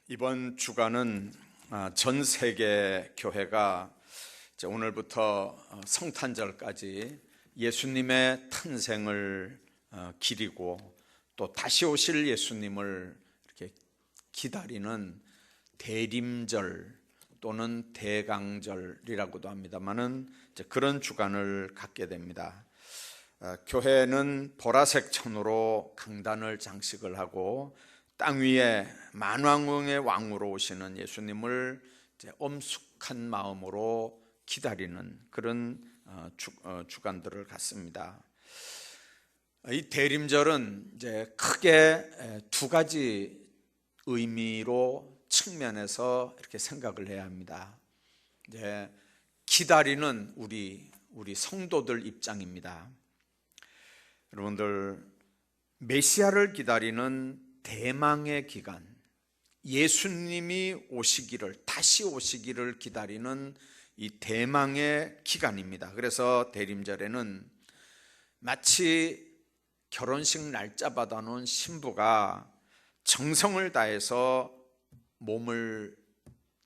이번 주간은 전 세계 교회가 오늘부터 성탄절까지 예수님의 탄생을 기리고 또 다시 오실 예수님을 이렇게 기다리는 대림절 또는 대강절이라고도 합니다만은 그런 주간을 갖게 됩니다. 교회는 보라색 천으로 강단을 장식을 하고 땅 위에 만왕의 왕으로 오시는 예수님을 엄숙한 마음으로 기다리는 그런 주간들을 갖습니다. 이 대림절은 이제 크게 두 가지 의미로 측면에서 이렇게 생각을 해야 합니다. 이제 기다리는 우리 성도들 입장입니다. 여러분들, 메시아를 기다리는 대망의 기간, 예수님이 오시기를, 다시 오시기를 기다리는 이 대망의 기간입니다. 그래서 대림절에는 마치 결혼식 날짜 받아놓은 신부가 정성을 다해서 몸을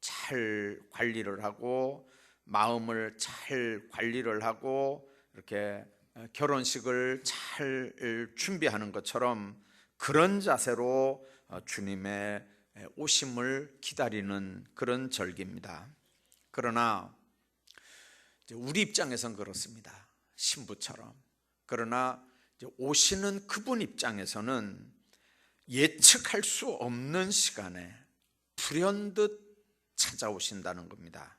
잘 관리를 하고 마음을 잘 관리를 하고 이렇게 결혼식을 잘 준비하는 것처럼 그런 자세로 주님의 오심을 기다리는 그런 절기입니다. 그러나 우리 입장에선 그렇습니다. 신부처럼. 그러나 오시는 그분 입장에서는 예측할 수 없는 시간에 불현듯 찾아오신다는 겁니다.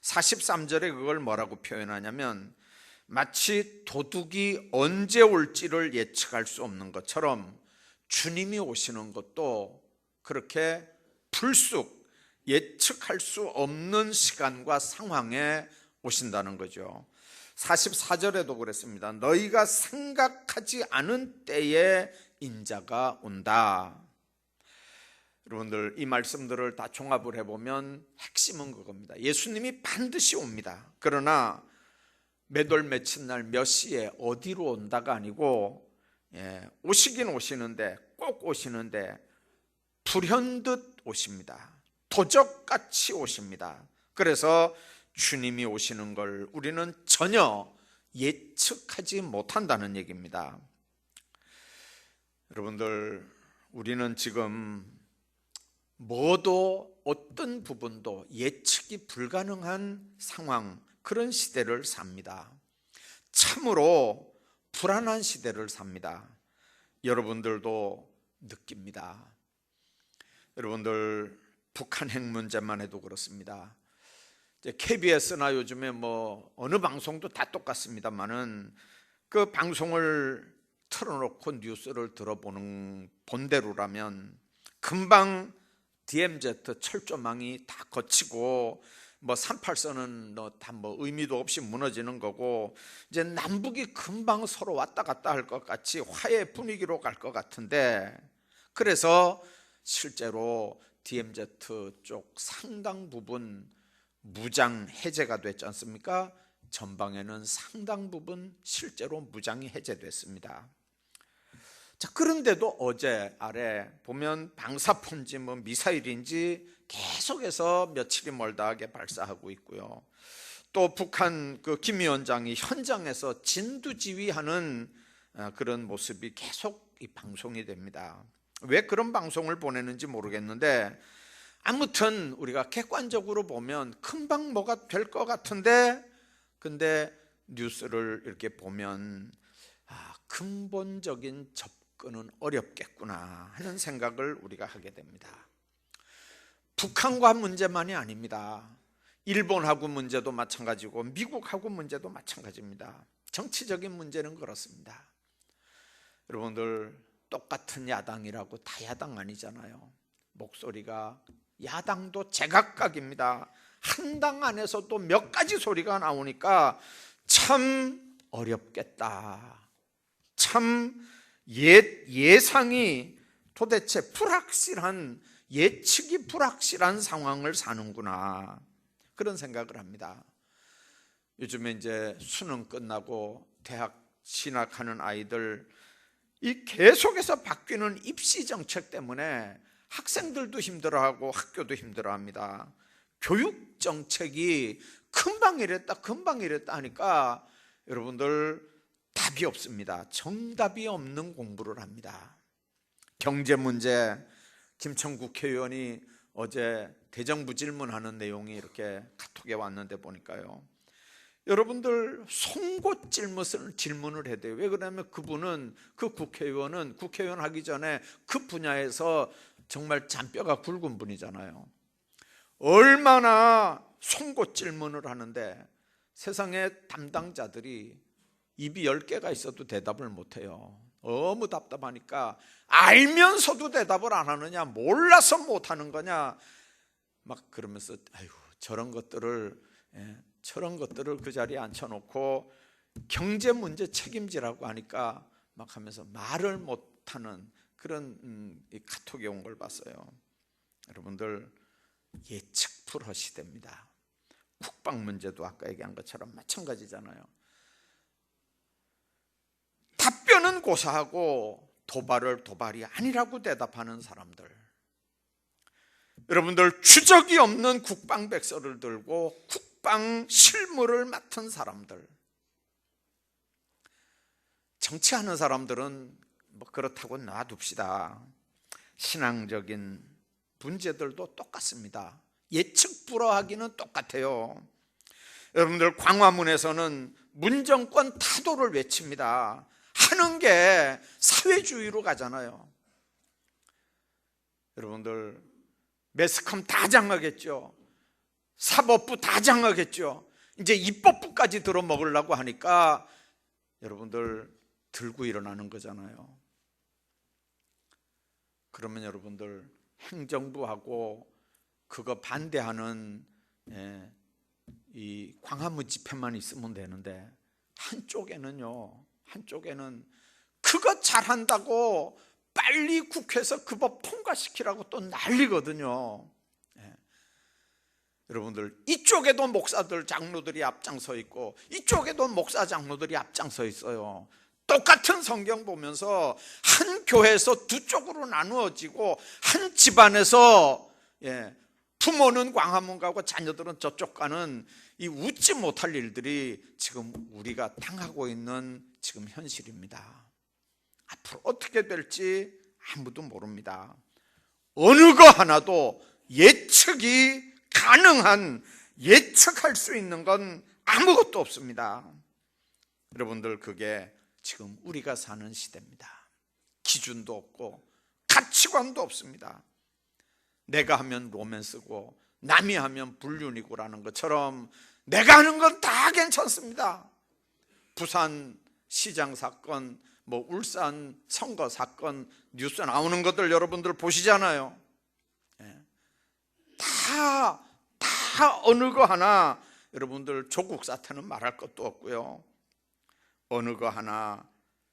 43절에 그걸 뭐라고 표현하냐면 마치 도둑이 언제 올지를 예측할 수 없는 것처럼 주님이 오시는 것도 그렇게 불쑥 예측할 수 없는 시간과 상황에 오신다는 거죠. 44절에도 그랬습니다. 너희가 생각하지 않은 때에 인자가 온다. 여러분들, 이 말씀들을 다 종합을 해보면 핵심은 그겁니다. 예수님이 반드시 옵니다. 그러나 몇 월 며칠 날 몇 시에 어디로 온다가 아니고 오시긴 오시는데, 꼭 오시는데 불현듯 오십니다. 도적같이 오십니다. 그래서 주님이 오시는 걸 우리는 전혀 예측하지 못한다는 얘기입니다. 여러분들, 우리는 지금 뭐도 어떤 부분도 예측이 불가능한 상황, 그런 시대를 삽니다. 참으로 불안한 시대를 삽니다. 여러분들도 느낍니다. 여러분들, 북한 핵 문제만 해도 그렇습니다. KBS나 요즘에 어느 방송도 다 똑같습니다만은 그 방송을 틀어놓고 뉴스를 들어보는 본대로라면 금방 DMZ 철조망이 다 거치고 38선은 다 의미도 없이 무너지는 거고, 이제 남북이 금방 서로 왔다 갔다 할 것 같이 화해 분위기로 갈 것 같은데, 그래서 실제로 DMZ 쪽 상당 부분 무장 해제가 됐지 않습니까? 전방에는 상당 부분 실제로 무장이 해제됐습니다. 자, 그런데도 어제 아래 보면 방사포인지 미사일인지 계속해서 며칠이 멀다하게 발사하고 있고요. 또 북한 김 위원장이 현장에서 진두지휘하는 그런 모습이 계속 이 방송이 됩니다. 왜 그런 방송을 보내는지 모르겠는데, 아무튼 우리가 객관적으로 보면 금방 뭐가 될 것 같은데, 근데 뉴스를 이렇게 보면 근본적인 접근은 어렵겠구나 하는 생각을 우리가 하게 됩니다. 북한과 문제만이 아닙니다. 일본하고 문제도 마찬가지고 미국하고 문제도 마찬가지입니다. 정치적인 문제는 그렇습니다. 여러분들, 똑같은 야당이라고 다 야당 아니잖아요. 목소리가 야당도 제각각입니다. 한 당 안에서도 몇 가지 소리가 나오니까 참 어렵겠다. 참 예상이 도대체 불확실한, 예측이 불확실한 상황을 사는구나, 그런 생각을 합니다. 요즘에 이제 수능 끝나고 대학 진학하는 아이들, 이 계속해서 바뀌는 입시 정책 때문에 학생들도 힘들어하고 학교도 힘들어합니다. 교육 정책이 금방 이랬다 하니까 여러분들 답이 없습니다. 정답이 없는 공부를 합니다. 경제 문제, 김천 국회의원이 어제 대정부 질문하는 내용이 이렇게 카톡에 왔는데 보니까요, 여러분들 송곳 질문을 해야 돼요. 왜 그러냐면 그분은, 그 국회의원은 국회의원 하기 전에 그 분야에서 정말 잔뼈가 굵은 분이잖아요. 얼마나 송곳 질문을 하는데 세상에 담당자들이 입이 10개가 있어도 대답을 못해요. 너무 답답하니까 알면서도 대답을 안 하느냐, 몰라서 못하는 거냐, 막 그러면서 아유, 저런 것들을 그 자리에 앉혀놓고 경제 문제 책임지라고 하니까 막 하면서 말을 못하는 그런 카톡이 온 걸 봤어요. 여러분들, 예측불허 시대입니다. 국방 문제도 아까 얘기한 것처럼 마찬가지잖아요. 답변은 고사하고 도발을 도발이 아니라고 대답하는 사람들, 여러분들, 추적이 없는 국방백서를 들고 국방 실무를 맡은 사람들, 정치하는 사람들은 뭐 그렇다고 놔둡시다. 신앙적인 문제들도 똑같습니다. 예측 불허하기는 똑같아요. 여러분들, 광화문에서는 문정권 타도를 외칩니다. 하는 게 사회주의로 가잖아요. 여러분들, 매스컴 다 장악했죠. 사법부 다 장악했죠. 이제 입법부까지 들어먹으려고 하니까 여러분들 들고 일어나는 거잖아요. 그러면 여러분들, 행정부하고 그거 반대하는 이 광화문 집회만 있으면 되는데, 한쪽에는 그거 잘한다고 빨리 국회에서 그 법 통과시키라고 또 난리거든요. 여러분들, 이쪽에도 목사들, 장로들이 앞장서 있고 이쪽에도 목사, 장로들이 앞장서 있어요. 똑같은 성경 보면서 한 교회에서 두 쪽으로 나누어지고 한 집안에서 부모는 광화문 가고 자녀들은 저쪽 가는 이 웃지 못할 일들이 지금 우리가 당하고 있는 지금 현실입니다. 앞으로 어떻게 될지 아무도 모릅니다. 어느 거 하나도 예측이 가능한, 예측할 수 있는 건 아무것도 없습니다. 여러분들, 그게 지금 우리가 사는 시대입니다. 기준도 없고 가치관도 없습니다. 내가 하면 로맨스고 남이 하면 불륜이고라는 것처럼 내가 하는 건 다 괜찮습니다. 부산 시장 사건, 뭐 울산 선거 사건 뉴스 나오는 것들 여러분들 보시잖아요. 다 어느 거 하나 여러분들 조국 사태는 말할 것도 없고요. 어느 거 하나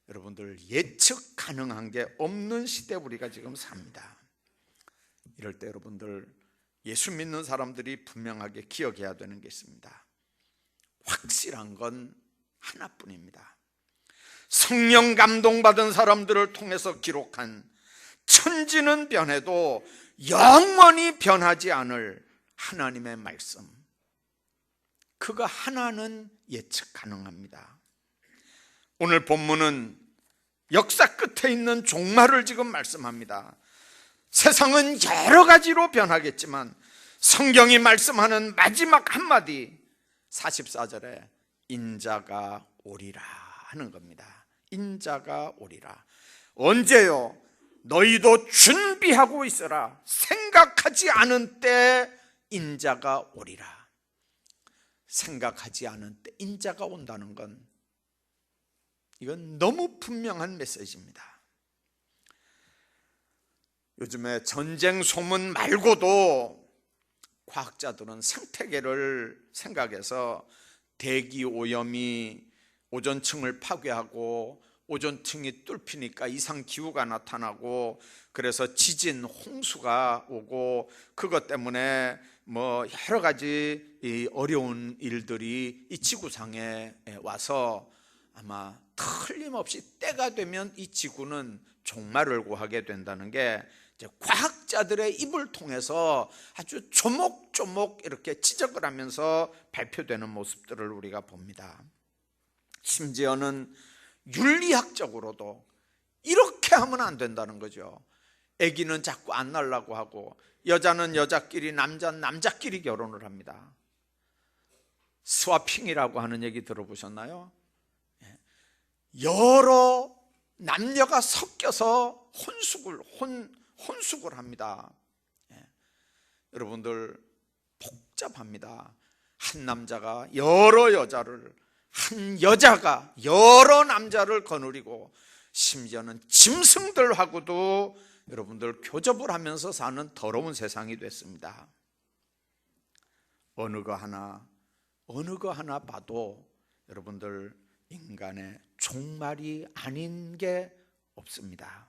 여러분들 예측 가능한 게 없는 시대 우리가 지금 삽니다. 이럴 때 여러분들, 예수 믿는 사람들이 분명하게 기억해야 되는 게 있습니다. 확실한 건 하나뿐입니다. 성령 감동받은 사람들을 통해서 기록한 천지는 변해도 영원히 변하지 않을 하나님의 말씀, 그거 하나는 예측 가능합니다. 오늘 본문은 역사 끝에 있는 종말을 지금 말씀합니다. 세상은 여러 가지로 변하겠지만 성경이 말씀하는 마지막 한마디, 44절에 인자가 오리라 하는 겁니다. 인자가 오리라. 언제요? 너희도 준비하고 있어라. 생각하지 않은 때 인자가 오리라. 생각하지 않은 때 인자가 온다는 건, 이건 너무 분명한 메시지입니다. 요즘에 전쟁 소문 말고도 과학자들은 생태계를 생각해서 대기 오염이 오존층을 파괴하고 오존층이 뚫히니까 이상 기후가 나타나고, 그래서 지진, 홍수가 오고, 그것 때문에 뭐 여러 가지 이 어려운 일들이 이 지구상에 와서 아마 틀림없이 때가 되면 이 지구는 종말을 고하게 된다는 게 이제 과학자들의 입을 통해서 아주 조목조목 이렇게 지적을 하면서 발표되는 모습들을 우리가 봅니다. 심지어는 윤리학적으로도 이렇게 하면 안 된다는 거죠. 아기는 자꾸 안 낳으려고 하고 여자는 여자끼리 남자는 남자끼리 결혼을 합니다. 스와핑이라고 하는 얘기 들어보셨나요? 여러 남녀가 섞여서 혼숙을 합니다. 여러분들 복잡합니다. 한 남자가 여러 여자를, 한 여자가 여러 남자를 거느리고 심지어는 짐승들하고도 여러분들 교접을 하면서 사는 더러운 세상이 됐습니다. 어느 거 하나 봐도 여러분들 인간의 종말이 아닌 게 없습니다.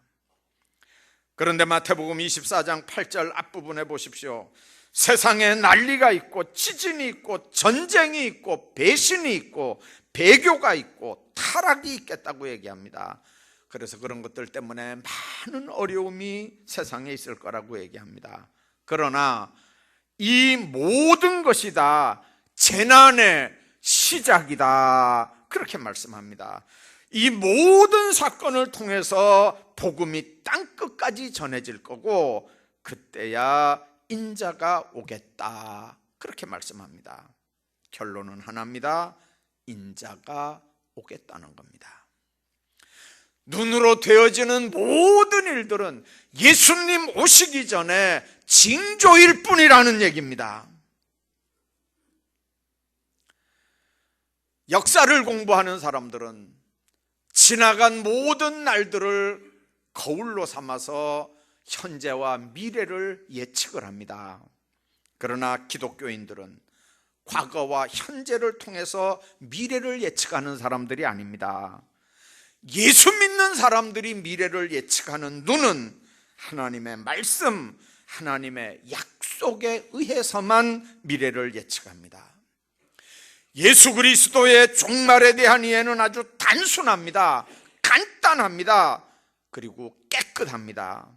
그런데 마태복음 24장 8절 앞부분에 보십시오. 세상에 난리가 있고 지진이 있고 전쟁이 있고 배신이 있고 배교가 있고 타락이 있겠다고 얘기합니다. 그래서 그런 것들 때문에 많은 어려움이 세상에 있을 거라고 얘기합니다. 그러나 이 모든 것이 다 재난의 시작이다, 그렇게 말씀합니다. 이 모든 사건을 통해서 복음이 땅끝까지 전해질 거고 그때야 인자가 오겠다, 그렇게 말씀합니다. 결론은 하나입니다. 인자가 오겠다는 겁니다. 눈으로 되어지는 모든 일들은 예수님 오시기 전에 징조일 뿐이라는 얘기입니다. 역사를 공부하는 사람들은 지나간 모든 날들을 거울로 삼아서 현재와 미래를 예측을 합니다. 그러나 기독교인들은 과거와 현재를 통해서 미래를 예측하는 사람들이 아닙니다. 예수 믿는 사람들이 미래를 예측하는 눈은 하나님의 말씀, 하나님의 약속에 의해서만 미래를 예측합니다. 예수 그리스도의 종말에 대한 이해는 아주 단순합니다. 간단합니다. 그리고 깨끗합니다.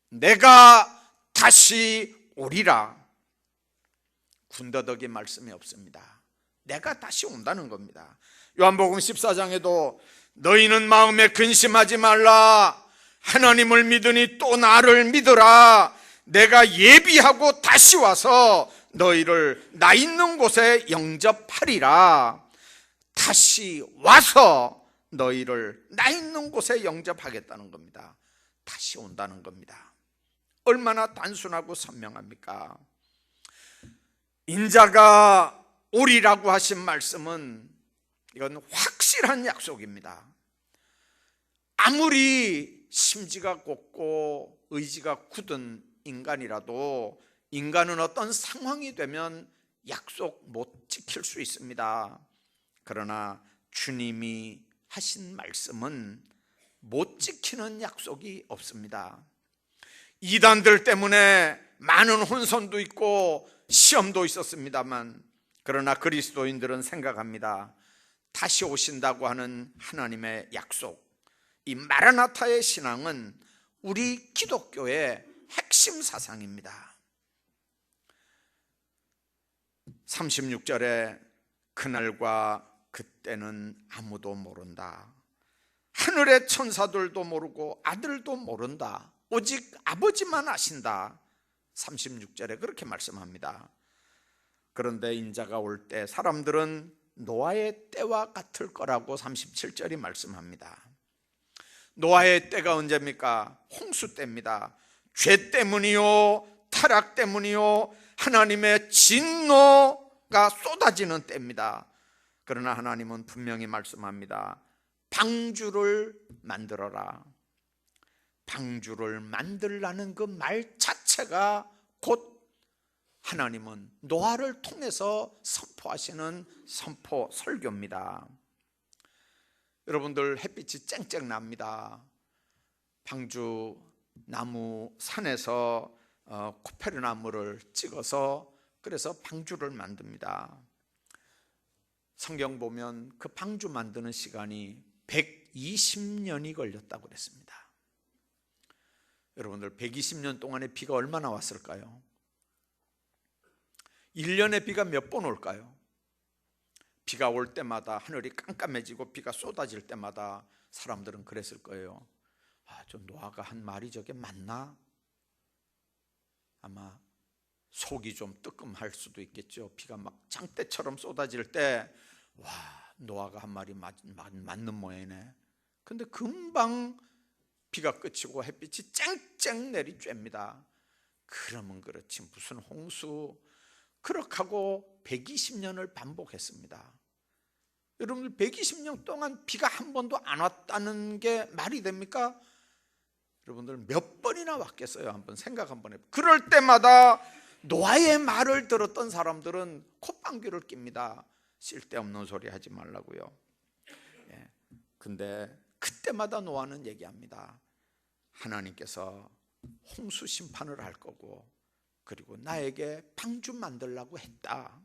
내가 다시 오리라. 군더더기 말씀이 없습니다. 내가 다시 온다는 겁니다. 요한복음 14장에도 너희는 마음에 근심하지 말라. 하나님을 믿으니 또 나를 믿으라. 내가 예비하고 다시 와서 너희를 나 있는 곳에 영접하리라. 다시 와서 너희를 나 있는 곳에 영접하겠다는 겁니다. 다시 온다는 겁니다. 얼마나 단순하고 선명합니까? 인자가 오리라고 하신 말씀은 이건 확실한 약속입니다. 아무리 심지가 곱고 의지가 굳은 인간이라도 인간은 어떤 상황이 되면 약속 못 지킬 수 있습니다. 그러나 주님이 하신 말씀은 못 지키는 약속이 없습니다. 이단들 때문에 많은 혼선도 있고 시험도 있었습니다만, 그러나 그리스도인들은 생각합니다. 다시 오신다고 하는 하나님의 약속, 이 마라나타의 신앙은 우리 기독교의 핵심 사상입니다. 36절에 그날과 그때는 아무도 모른다. 하늘의 천사들도 모르고 아들도 모른다. 오직 아버지만 아신다. 36절에 그렇게 말씀합니다. 그런데 인자가 올 때 사람들은 노아의 때와 같을 거라고 37절이 말씀합니다. 노아의 때가 언제입니까? 홍수 때입니다. 죄 때문이요, 타락 때문이요, 하나님의 진노가 쏟아지는 때입니다. 그러나 하나님은 분명히 말씀합니다. 방주를 만들어라. 방주를 만들라는 그 말 자체가 곧 하나님은 노아를 통해서 선포하시는 선포 설교입니다. 여러분들 햇빛이 쨍쨍 납니다. 방주 나무 산에서 코페르나무를 찍어서 그래서 방주를 만듭니다. 성경 보면 그 방주 만드는 시간이 120년이 걸렸다고 그랬습니다. 여러분들 120년 동안의 비가 얼마나 왔을까요? 1년에 비가 몇 번 올까요? 비가 올 때마다 하늘이 깜깜해지고 비가 쏟아질 때마다 사람들은 그랬을 거예요. 저 노아가 한 말이 저게 맞나? 아마 속이 좀 뜨끔할 수도 있겠죠. 비가 막 장대처럼 쏟아질 때 와, 노아가 한 말이 맞는 모양이네. 근데 금방 비가 그치고 햇빛이 쨍쨍 내리쬐입니다. 그러면 그렇지 무슨 홍수. 그렇게 하고 120년을 반복했습니다. 여러분들 120년 동안 비가 한 번도 안 왔다는 게 말이 됩니까? 여러분들 몇 번이나 왔겠어요? 한번 생각 한번 해보세요. 그럴 때마다 노아의 말을 들었던 사람들은 콧방귀를 낍니다. 쓸데없는 소리 하지 말라고요. 근데 그때마다 노아는 얘기합니다. 하나님께서 홍수 심판을 할 거고 그리고 나에게 방주 만들라고 했다.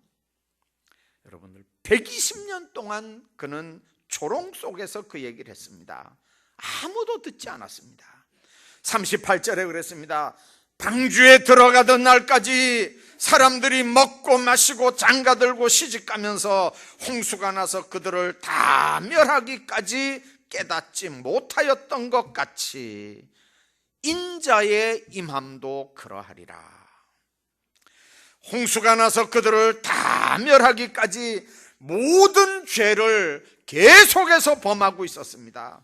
여러분들 120년 동안 그는 조롱 속에서 그 얘기를 했습니다. 아무도 듣지 않았습니다. 38절에 그랬습니다. 방주에 들어가던 날까지 사람들이 먹고 마시고 장가들고 시집가면서 홍수가 나서 그들을 다 멸하기까지 깨닫지 못하였던 것 같이 인자의 임함도 그러하리라. 홍수가 나서 그들을 다 멸하기까지 모든 죄를 계속해서 범하고 있었습니다.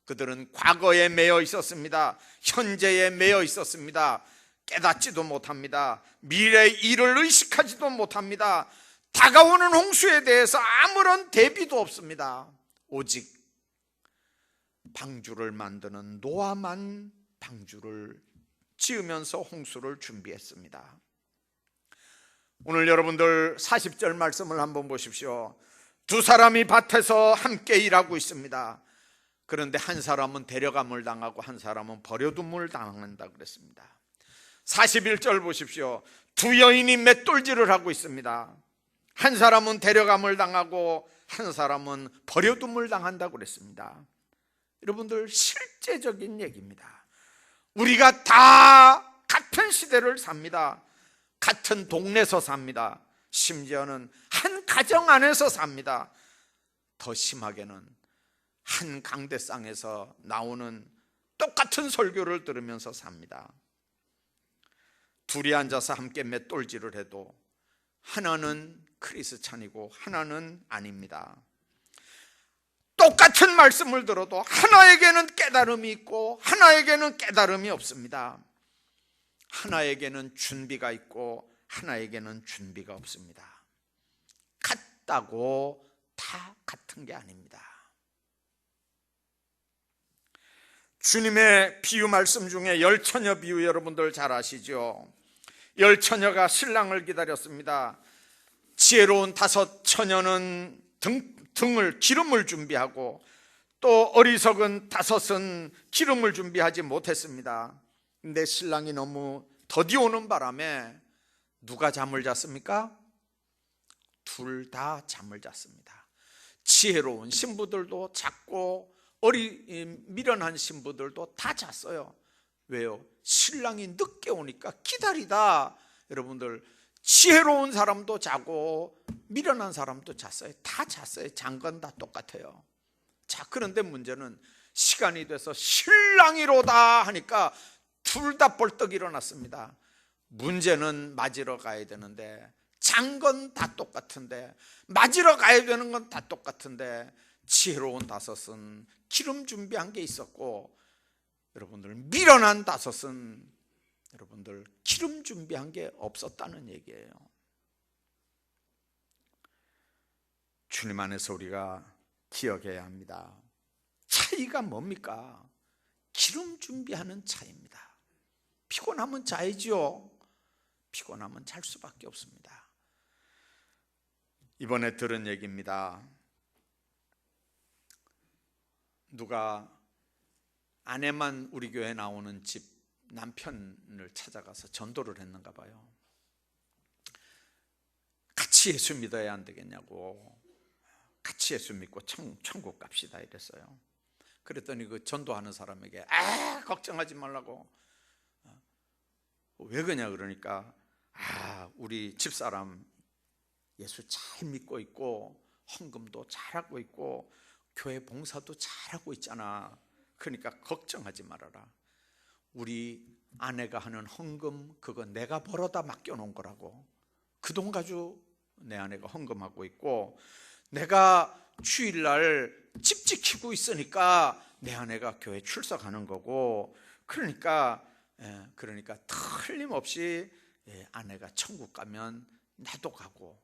그들은 과거에 매여 있었습니다. 현재에 매여 있었습니다. 깨닫지도 못합니다. 미래의 일을 의식하지도 못합니다. 다가오는 홍수에 대해서 아무런 대비도 없습니다. 오직 방주를 만드는 노아만 방주를 지으면서 홍수를 준비했습니다. 오늘 여러분들 40절 말씀을 한번 보십시오. 두 사람이 밭에서 함께 일하고 있습니다. 그런데 한 사람은 데려감을 당하고 한 사람은 버려둠을 당한다 그랬습니다. 41절 보십시오. 두 여인이 맷돌질을 하고 있습니다. 한 사람은 데려감을 당하고 한 사람은 버려둠을 당한다고 그랬습니다. 여러분들 실제적인 얘기입니다. 우리가 다 같은 시대를 삽니다. 같은 동네에서 삽니다. 심지어는 한 가정 안에서 삽니다. 더 심하게는 한 강대상에서 나오는 똑같은 설교를 들으면서 삽니다. 둘이 앉아서 함께 맷돌질을 해도 하나는 크리스찬이고 하나는 아닙니다. 똑같은 말씀을 들어도 하나에게는 깨달음이 있고 하나에게는 깨달음이 없습니다. 하나에게는 준비가 있고 하나에게는 준비가 없습니다. 같다고 다 같은 게 아닙니다. 주님의 비유 말씀 중에 열처녀 비유 여러분들 잘 아시죠? 열처녀가 신랑을 기다렸습니다. 지혜로운 다섯 처녀는 등을 기름을 준비하고 또 어리석은 다섯은 기름을 준비하지 못했습니다. 근데 신랑이 너무 더디 오는 바람에 누가 잠을 잤습니까? 둘 다 잠을 잤습니다. 지혜로운 신부들도 잤고 미련한 신부들도 다 잤어요. 왜요? 신랑이 늦게 오니까 기다리다. 여러분들 지혜로운 사람도 자고 미련한 사람도 잤어요. 다 잤어요. 잔 건 다 똑같아요. 자, 그런데 문제는 시간이 돼서 신랑이로다 하니까 둘 다 벌떡 일어났습니다. 문제는 맞으러 가야 되는데 잔 건 다 똑같은데 맞으러 가야 되는 건 다 똑같은데 지혜로운 다섯은 기름 준비한 게 있었고 여러분들 미련한 다섯은 여러분들 기름 준비한 게 없었다는 얘기예요. 주님 안에서 우리가 기억해야 합니다. 차이가 뭡니까? 기름 준비하는 차이입니다. 피곤하면 자야지요. 피곤하면 잘 수밖에 없습니다. 이번에 들은 얘기입니다. 누가 아내만 우리 교회 나오는 집 남편을 찾아가서 전도를 했는가 봐요. 같이 예수 믿어야 안 되겠냐고, 같이 예수 믿고 천국 갑시다 이랬어요. 그랬더니 그 전도하는 사람에게 걱정하지 말라고, 왜 그러냐 그러니까 우리 집사람 예수 잘 믿고 있고 헌금도 잘하고 있고 교회 봉사도 잘하고 있잖아. 그러니까 걱정하지 말아라. 우리 아내가 하는 헌금 그거 내가 벌어다 맡겨놓은 거라고. 그 돈 가지고 내 아내가 헌금하고 있고, 내가 주일날 집 지키고 있으니까 내 아내가 교회 출석하는 거고, 그러니까 틀림없이 아내가 천국 가면 나도 가고,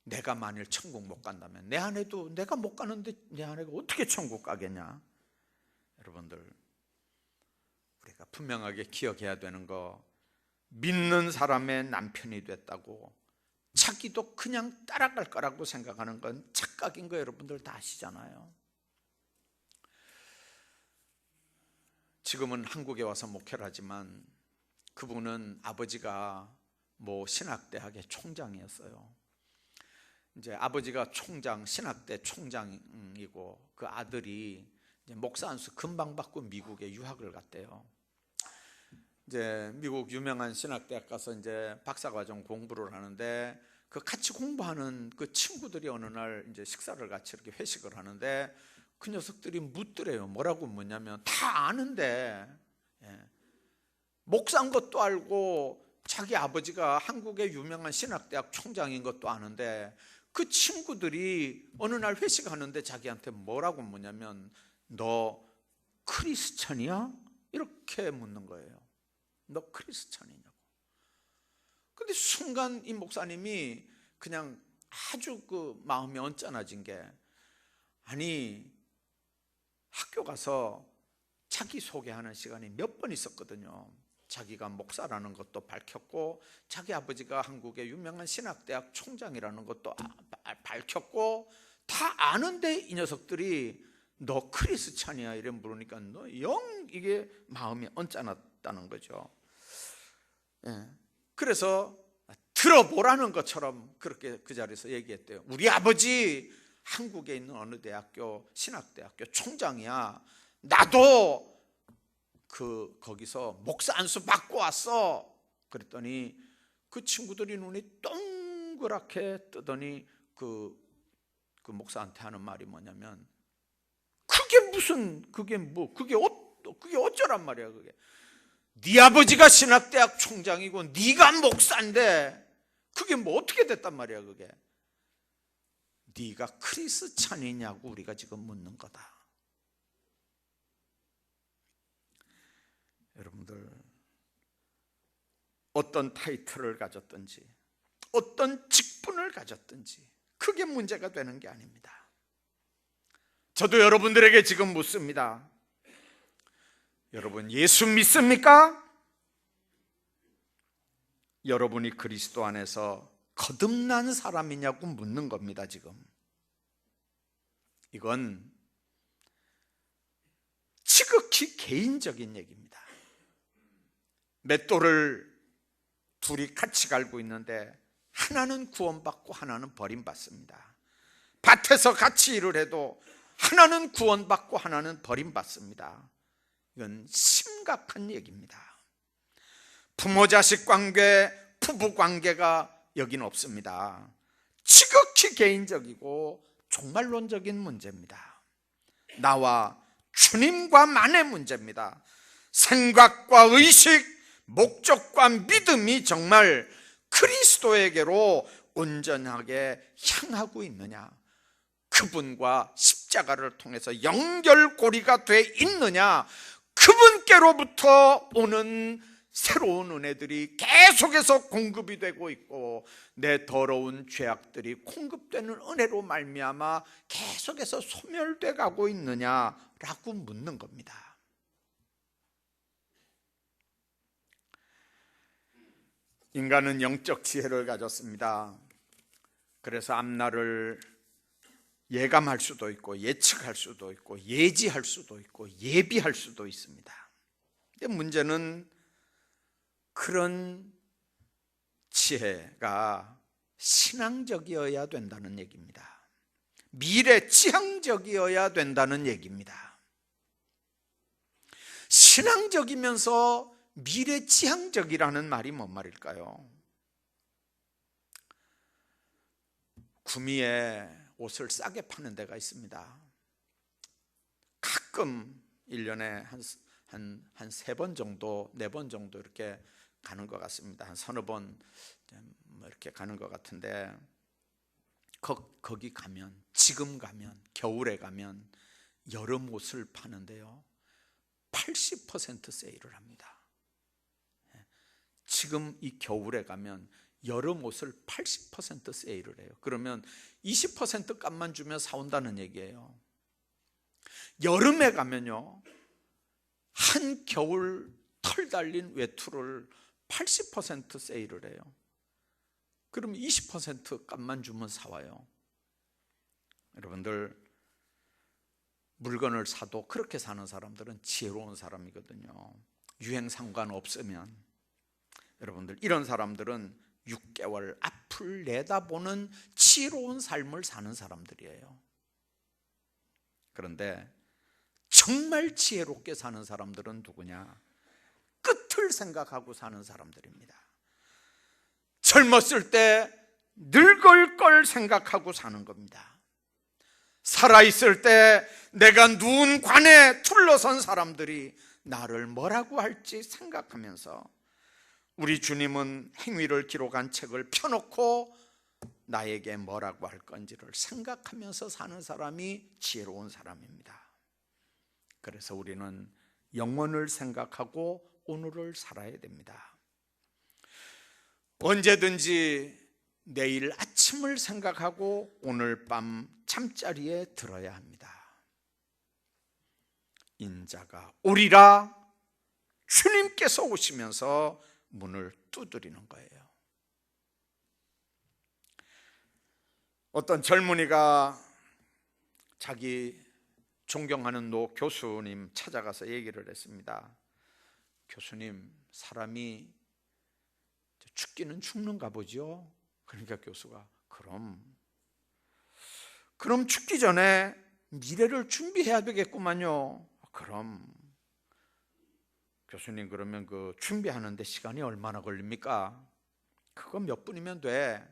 내가 만일 천국 못 간다면 내 아내도, 내가 못 가는데 내 아내가 어떻게 천국 가겠냐. 여러분들, 우리가 분명하게 기억해야 되는 거, 믿는 사람의 남편이 됐다고 자기도 그냥 따라갈 거라고 생각하는 건 착각인 거 여러분들 다 아시잖아요. 지금은 한국에 와서 목회를 하지만 그분은 아버지가 신학대학의 총장이었어요. 이제 아버지가 신학대 총장이고 그 아들이 이제 목사 안수 금방 받고 미국에 유학을 갔대요. 이제 미국 유명한 신학대학 가서 이제 박사과정 공부를 하는데, 그 같이 공부하는 그 친구들이 어느 날 이제 식사를 같이 이렇게 회식을 하는데, 그 녀석들이 묻더래요. 뭐라고 묻냐면, 다 아는데 목사인 것도 알고 자기 아버지가 한국의 유명한 신학대학 총장인 것도 아는데, 그 친구들이 어느 날 회식하는데 자기한테 뭐라고 묻냐면, 너 크리스찬이야? 이렇게 묻는 거예요. 너 크리스찬이냐고. 근데 순간 이 목사님이 그냥 아주 그 마음이 언짢아진 게, 아니 학교 가서 자기 소개하는 시간이 몇 번 있었거든요. 자기가 목사라는 것도 밝혔고, 자기 아버지가 한국의 유명한 신학대학 총장이라는 것도 밝혔고, 다 아는데 이 녀석들이 너 크리스찬이야 이래 물으니까 너 영 이게 마음이 언짢았다는 거죠. 그래서 들어보라는 것처럼 그렇게 그 자리에서 얘기했대요. 우리 아버지 한국에 있는 어느 대학교 신학대학교 총장이야. 나도 거기서 목사 안수 받고 왔어. 그랬더니 그 친구들이 눈이 동그랗게 뜨더니 그 목사한테 하는 말이 뭐냐면, 그게 어쩌란 말이야. 그게 네 아버지가 신학대학 총장이고 네가 목사인데 그게 어떻게 됐단 말이야. 그게 네가 크리스찬이냐고 우리가 지금 묻는 거다. 여러분들, 어떤 타이틀을 가졌든지 어떤 직분을 가졌든지 그게 문제가 되는 게 아닙니다. 저도 여러분들에게 지금 묻습니다. 여러분 예수 믿습니까? 여러분이 그리스도 안에서 거듭난 사람이냐고 묻는 겁니다. 지금 이건 지극히 개인적인 얘기입니다. 맷돌을 둘이 같이 갈고 있는데 하나는 구원받고 하나는 버림받습니다. 밭에서 같이 일을 해도 하나는 구원받고 하나는 버림받습니다. 이건 심각한 얘기입니다. 부모 자식 관계, 부부 관계가 여기는 없습니다. 지극히 개인적이고 종말론적인 문제입니다. 나와 주님과만의 문제입니다. 생각과 의식, 목적과 믿음이 정말 그리스도에게로 온전하게 향하고 있느냐, 그분과 십자가를 통해서 연결고리가 돼 있느냐, 그분께로부터 오는 새로운 은혜들이 계속해서 공급이 되고 있고, 내 더러운 죄악들이 공급되는 은혜로 말미암아 계속해서 소멸돼 가고 있느냐라고 묻는 겁니다. 인간은 영적 지혜를 가졌습니다. 그래서 앞날을 예감할 수도 있고 예측할 수도 있고 예지할 수도 있고 예비할 수도 있습니다. 근데 문제는 그런 지혜가 신앙적이어야 된다는 얘기입니다. 미래 지향적이어야 된다는 얘기입니다. 신앙적이면서 미래지향적이라는 말이 뭔 말일까요? 구미에 옷을 싸게 파는 데가 있습니다. 가끔 1년에 한 3번 정도, 4번 정도 이렇게 가는 것 같습니다. 한 서너 번 이렇게 가는 것 같은데, 거기 가면, 지금 가면, 겨울에 가면 여름 옷을 파는데요, 80% 세일을 합니다. 지금 이 겨울에 가면 여름 옷을 80% 세일을 해요. 그러면 20% 값만 주면 사온다는 얘기예요. 여름에 가면요, 한 겨울 털 달린 외투를 80% 세일을 해요. 그럼 20% 값만 주면 사와요. 여러분들, 물건을 사도 그렇게 사는 사람들은 지혜로운 사람이거든요. 유행 상관없으면. 여러분들, 이런 사람들은 6개월 앞을 내다보는 지혜로운 삶을 사는 사람들이에요. 그런데 정말 지혜롭게 사는 사람들은 누구냐? 끝을 생각하고 사는 사람들입니다. 젊었을 때 늙을 걸 생각하고 사는 겁니다. 살아있을 때 내가 누운 관에 둘러선 사람들이 나를 뭐라고 할지 생각하면서, 우리 주님은 행위를 기록한 책을 펴놓고 나에게 뭐라고 할 건지를 생각하면서 사는 사람이 지혜로운 사람입니다. 그래서 우리는 영원을 생각하고 오늘을 살아야 됩니다. 언제든지 내일 아침을 생각하고 오늘 밤 잠자리에 들어야 합니다. 인자가 오리라, 주님께서 오시면서 문을 두드리는 거예요. 어떤 젊은이가 자기 존경하는 노 교수님 찾아가서 얘기를 했습니다. 교수님, 사람이 죽기는 죽는가 보죠? 그러니까 교수가 그럼 죽기 전에 미래를 준비해야 되겠구만요. 그럼 교수님, 그러면 그 준비하는데 시간이 얼마나 걸립니까? 그거 몇 분이면 돼.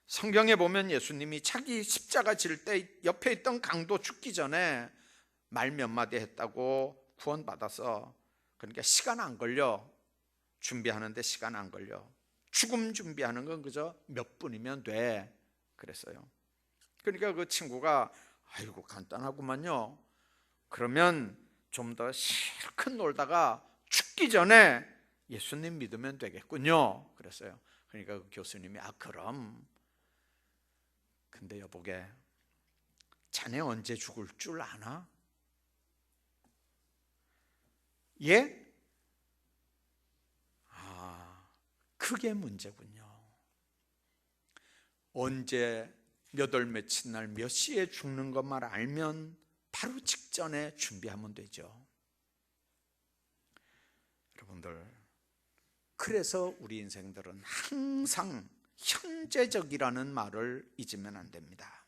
성경에 보면 예수님이 자기 십자가 질 때 옆에 있던 강도 죽기 전에 말 몇 마디 했다고 구원받아서, 그러니까 시간 안 걸려. 준비하는데 시간 안 걸려. 죽음 준비하는 건 그저 몇 분이면 돼. 그랬어요. 그러니까 그 친구가 아이고 간단하구만요. 그러면 좀 더 실컷 놀다가 죽기 전에 예수님 믿으면 되겠군요. 그랬어요. 그러니까 그 교수님이 그럼. 근데 여보게, 자네 언제 죽을 줄 아나? 예? 그게 문제군요. 언제 몇 월 며칠 날 몇 시에 죽는 것만 알면 바로 직전에 준비하면 되죠. 여러분들, 그래서 우리 인생들은 항상 현재적이라는 말을 잊으면 안 됩니다.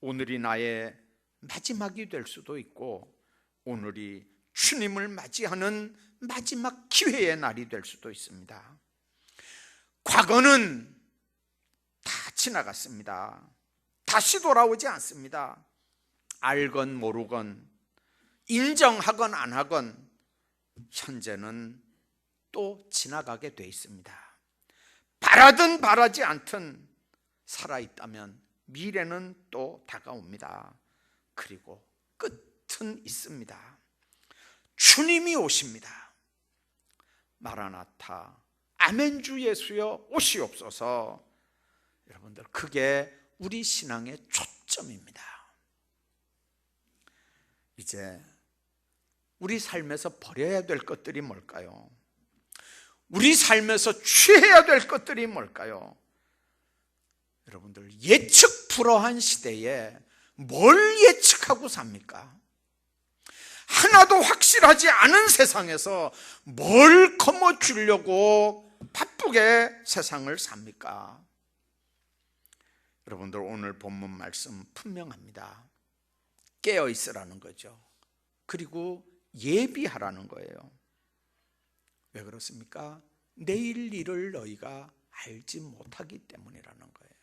오늘이 나의 마지막이 될 수도 있고, 오늘이 주님을 맞이하는 마지막 기회의 날이 될 수도 있습니다. 과거는 다 지나갔습니다. 다시 돌아오지 않습니다. 알건 모르건, 인정하건 안 하건 현재는 또 지나가게 돼 있습니다. 바라든 바라지 않든 살아있다면 미래는 또 다가옵니다. 그리고 끝은 있습니다. 주님이 오십니다. 마라나타, 아멘 주 예수여 오시옵소서. 여러분들, 그게 우리 신앙의 초점입니다. 이제 우리 삶에서 버려야 될 것들이 뭘까요? 우리 삶에서 취해야 될 것들이 뭘까요? 여러분들, 예측 불허한 시대에 뭘 예측하고 삽니까? 하나도 확실하지 않은 세상에서 뭘 거머쥐려고 바쁘게 세상을 삽니까? 여러분들, 오늘 본문 말씀 분명합니다. 깨어 있으라는 거죠. 그리고 예비하라는 거예요. 왜 그렇습니까? 내일 일을 너희가 알지 못하기 때문이라는 거예요.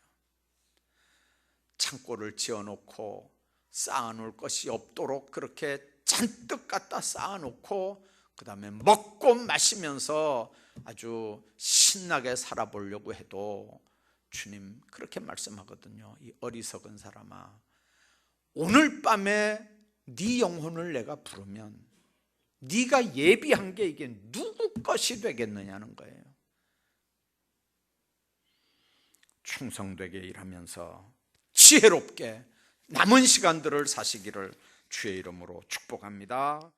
창고를 지어놓고 쌓아놓을 것이 없도록 그렇게 잔뜩 갖다 쌓아놓고 그 다음에 먹고 마시면서 아주 신나게 살아보려고 해도 주님 그렇게 말씀하거든요. 이 어리석은 사람아, 오늘 밤에 네 영혼을 내가 부르면 네가 예비한 게 이게 누구 것이 되겠느냐는 거예요. 충성되게 일하면서 지혜롭게 남은 시간들을 사시기를 주의 이름으로 축복합니다.